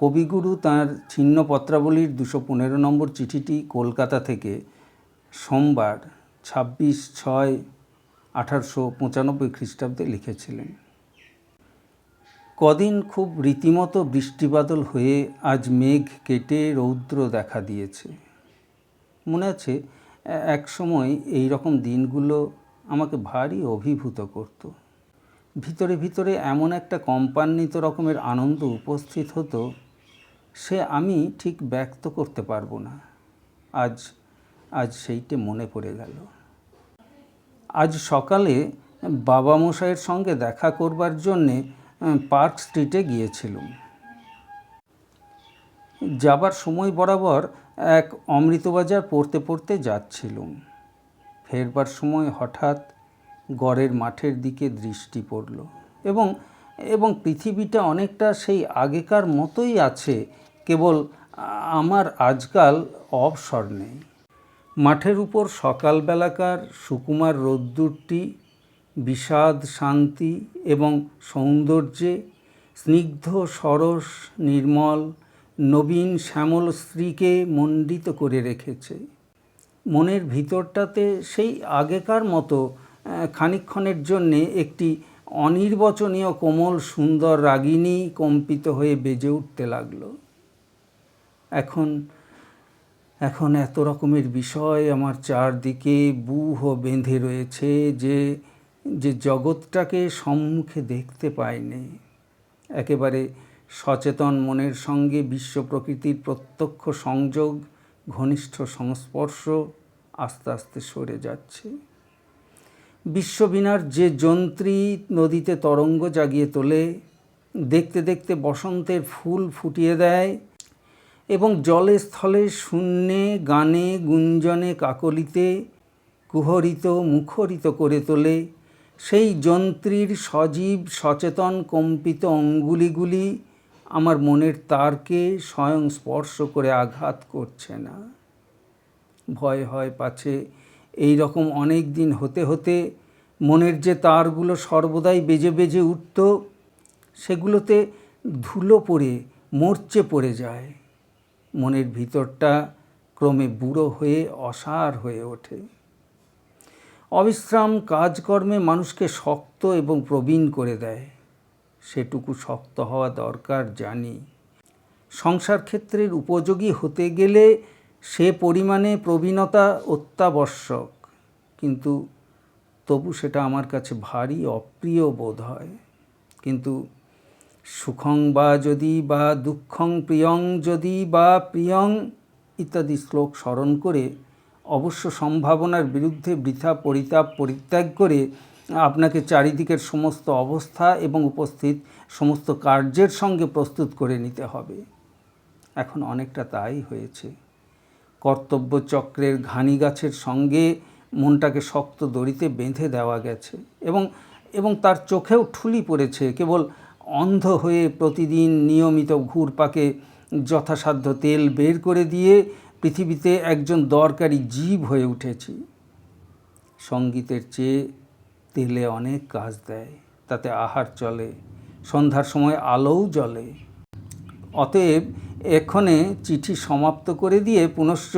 কবিগুরু তাঁর ছিন্নপত্রাবলীর 215 নম্বর চিঠিটি কলকাতা থেকে সোমবার 26/6/1895 খ্রিস্টাব্দে লিখেছিলেন। কদিন খুব রীতিমতো বৃষ্টিবাদল হয়ে আজ মেঘ কেটে রৌদ্র দেখা দিয়েছে। মনে আছে এক সময় এই রকম দিনগুলো আমাকে ভারী অভিভূত করত। ভিতরে ভিতরে এমন একটা কম্পান্বিত রকমের আনন্দ উপস্থিত হতো, সে আমি ঠিক ব্যক্ত করতে পারবো না। আজ সেইটে মনে পড়ে গেল। আজ সকালে বাবা মশাইয়ের সঙ্গে দেখা করবার জন্যে পার্ক স্ট্রিটে গিয়েছিলুম। যাবার সময় বরাবর এক অমৃতবাজার পড়তে পড়তে যাচ্ছিলুম। ফেরবার সময় হঠাৎ গড়ের মাঠের দিকে দৃষ্টি পড়ল এবং পৃথিবীটা অনেকটা সেই আগেকার মতোই আছে, কেবল আমার আজকাল অবসর নেই। মাঠের উপর সকালবেলাকার সুকুমার রোদ্দুরটি বিষাদ শান্তি এবং সৌন্দর্যে স্নিগ্ধ সরস নির্মল নবীন শ্যামল স্ত্রীকে মণ্ডিত করে রেখেছে। মনের ভিতরটাতে সেই আগেকার মতো খানিকক্ষণের জন্যে একটি অনির্বচনীয় কোমল সুন্দর রাগিনী কম্পিত হয়ে বেজে উঠতে লাগলো। এখন এত রকমের বিষয় আমার চারদিকে ব্যূহ বেঁধে রয়েছে যে জগৎটাকে সম্মুখে দেখতে পাইনি। একেবারে সচেতন মনের সঙ্গে বিশ্ব প্রকৃতির প্রত্যক্ষ সংযোগ, ঘনিষ্ঠ সংস্পর্শ আস্তে আস্তে সরে যাচ্ছে। বিশ্ববীণার যে যন্ত্রী নদীতে তরঙ্গ জাগিয়ে তোলে, দেখতে দেখতে বসন্তের ফুল ফুটিয়ে দেয় এবং জলে স্থলে শূন্যে গানে গুঞ্জনে কাকলিতে কুহরিত মুখরিত করে তোলে, সেই যন্ত্রীর সজীব সচেতন কম্পিত অঙ্গুলিগুলি আমার মনের তারকে স্বয়ং স্পর্শ করে আঘাত করছে না। ভয় হয় পাছে এই রকম অনেক দিন হতে হতে মনের যে তারগুলো সর্বদাই বেজে বেজে উঠত, সেগুলোতে ধুলো পড়ে মরচে পড়ে যায়। মনের ভিতরটা ক্রমে বুড়ো হয়ে অসাড় হয়ে ওঠে। অবিশ্রাম কাজকর্মে মানুষকে শক্ত এবং প্রবীণ করে দেয়। সেটুকু শক্ত হওয়া দরকার জানি। সংসার ক্ষেত্রের উপযোগী হতে গেলে সে পরিমাণে প্রবীণতা অত্যাবশ্যক, কিন্তু তবু সেটা আমার কাছে ভারী অপ্রিয় বোধ হয়। কিন্তু সুখং বা যদি বা দুঃখং প্রিয়ং যদি বা প্রিয়ং ইত্যাদি শ্লোক স্মরণ করে অবশ্য সম্ভাবনার বিরুদ্ধে বৃথা পরিতাপ পরিত্যাগ করে আপনাকে চারিদিকের সমস্ত অবস্থা এবং উপস্থিত সমস্ত কার্যের সঙ্গে প্রস্তুত করে নিতে হবে। এখন অনেকটা তাই হয়েছে। কর্তব্য চক্রের ঘানি গাছের সঙ্গে মনটাকে শক্ত দড়িতে বেঁধে দেওয়া গেছে এবং তার চোখেও ঠুলি পড়েছে। কেবল অন্ধ হয়ে প্রতিদিন নিয়মিত ঘুরপাকে যথাসাধ্য তেল বের করে দিয়ে পৃথিবীতে একজন দরকারি জীব হয়ে উঠেছি। সঙ্গীতের চেয়ে তেলে অনেক কাজ দেয়, তাতে আহার চলে, সন্ধ্যার সময় আলোও জ্বলে। অতএব এক্ষণে চিঠি সমাপ্ত করে দিয়ে পুনশ্চ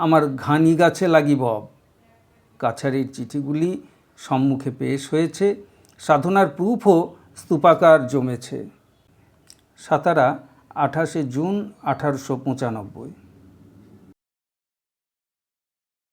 আমার ঘানি গাছে লাগিব। কাছারির চিঠিগুলি সম্মুখে পেশ হয়েছে, সাধনার প্রুফও স্তূপাকার জমেছে। সাতারা 28 জুন 1895।